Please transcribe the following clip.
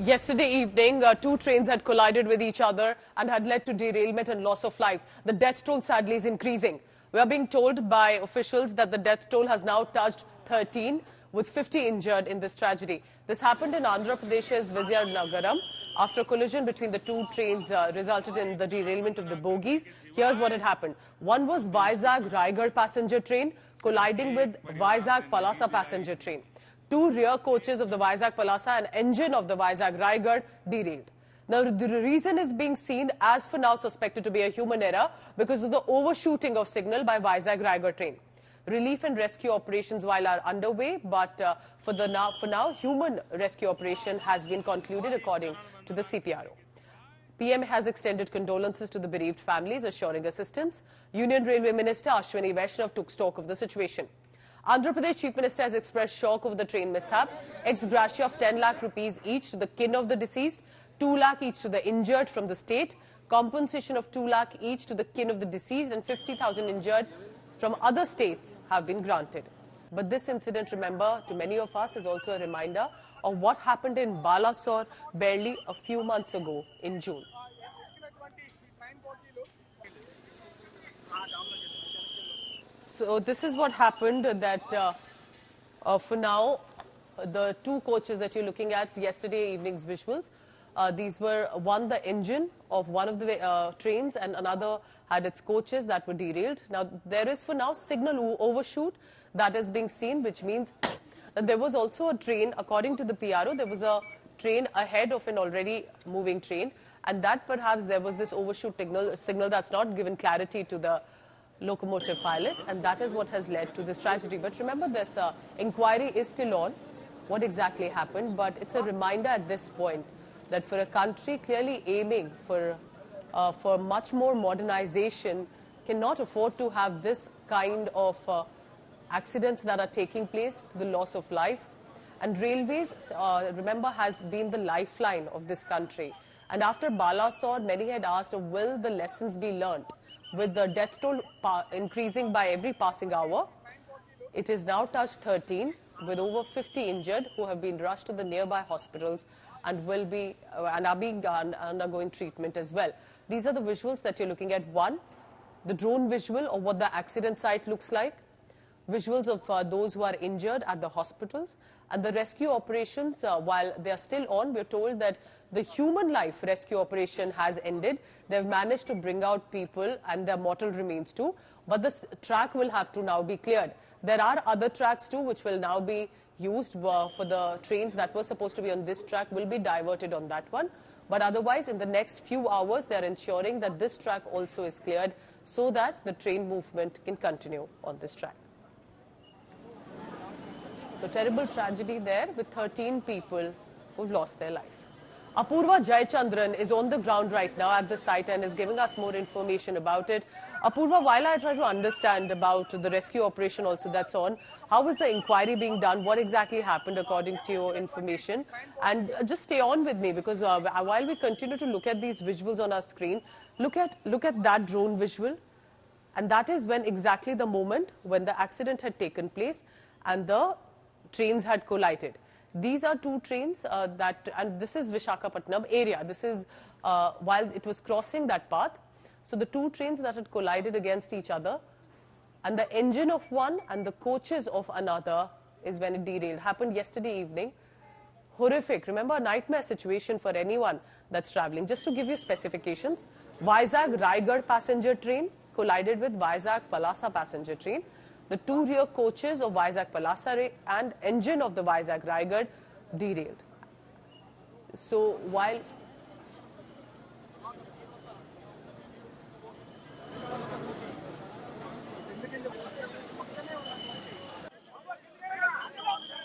Yesterday evening, two trains had collided with each other and had led to derailment and loss of life. The death toll sadly is increasing. We are being told by officials that the death toll has now touched 13, with 50 injured in this tragedy. This happened in Andhra Pradesh's Vizianagaram after a collision between the two trains resulted in the derailment of the bogies. Here's what had happened. One was Visakhapatnam-Rayagada Passenger train colliding with Visakhapatnam-Palasa Passenger train. Two rear coaches of the Visakhapatnam-Palasa and engine of the Vizianagaram derailed. Now, the reason is being seen as for now suspected to be a human error because of the overshooting of signal by Vizianagaram train. Relief and rescue operations while are underway, but for now, human rescue operation has been concluded according to the CPRO. PM has extended condolences to the bereaved families, assuring assistance. Union Railway Minister Ashwini Vaishnav took stock of the situation. Andhra Pradesh Chief Minister has expressed shock over the train mishap. Ex gratia of 10 lakh rupees each to the kin of the deceased, 2 lakh each to the injured from the state, compensation of 2 lakh each to the kin of the deceased and 50,000 injured from other states have been granted. But this incident, remember, to many of us is also a reminder of what happened in Balasore barely a few months ago in June. So this is what happened that for now, the two coaches that you're looking at yesterday evening's visuals, these were one the engine of one of the trains and another had its coaches that were derailed. Now there is for now signal overshoot that is being seen, which means that there was also a train, according to the PRO, there was a train ahead of an already moving train, and that perhaps there was this overshoot signal that's not given clarity to the locomotive pilot, and that is what has led to this tragedy. But remember, this inquiry is still on, what exactly happened, but it's a reminder at this point that for a country clearly aiming for much more modernization cannot afford to have this kind of accidents that are taking place, the loss of life. And railways, remember, has been the lifeline of this country. And after Balasore, many had asked, will the lessons be learnt? With the death toll increasing by every passing hour, it is now touched 13, with over 50 injured who have been rushed to the nearby hospitals and will be and are being undergoing treatment as well. These are the visuals that you're looking at. One, the drone visual of what the accident site looks like, visuals of those who are injured at the hospitals, and the rescue operations, while they are still on, we're told that the human life rescue operation has ended. They've managed to bring out people and their mortal remains too, but this track will have to now be cleared. There are other tracks too which will now be used for the trains that were supposed to be on this track will be diverted on that one. But otherwise, in the next few hours, they're ensuring that this track also is cleared so that the train movement can continue on this track. So terrible tragedy there with 13 people who've lost their life. Apurva Jayachandran is on the ground right now at the site and is giving us more information about it. Apurva, while I try to understand about the rescue operation also that's on, how is the inquiry being done? What exactly happened according to your information? And just stay on with me because while we continue to look at these visuals on our screen, look at that drone visual. And that is when exactly the moment when the accident had taken place and the trains had collided. These are two trains and this is Visakhapatnam area. This is while it was crossing that path. So the two trains that had collided against each other, and the engine of one and the coaches of another is when it derailed. Happened yesterday evening. Horrific. Remember, a nightmare situation for anyone that's traveling. Just to give you specifications, Visakhapatnam-Rayagada Passenger train collided with Visakhapatnam-Palasa Passenger train. The two rear coaches of Visakhapatnam-Palasa and engine of the Visakhapatnam-Rayagada derailed. So while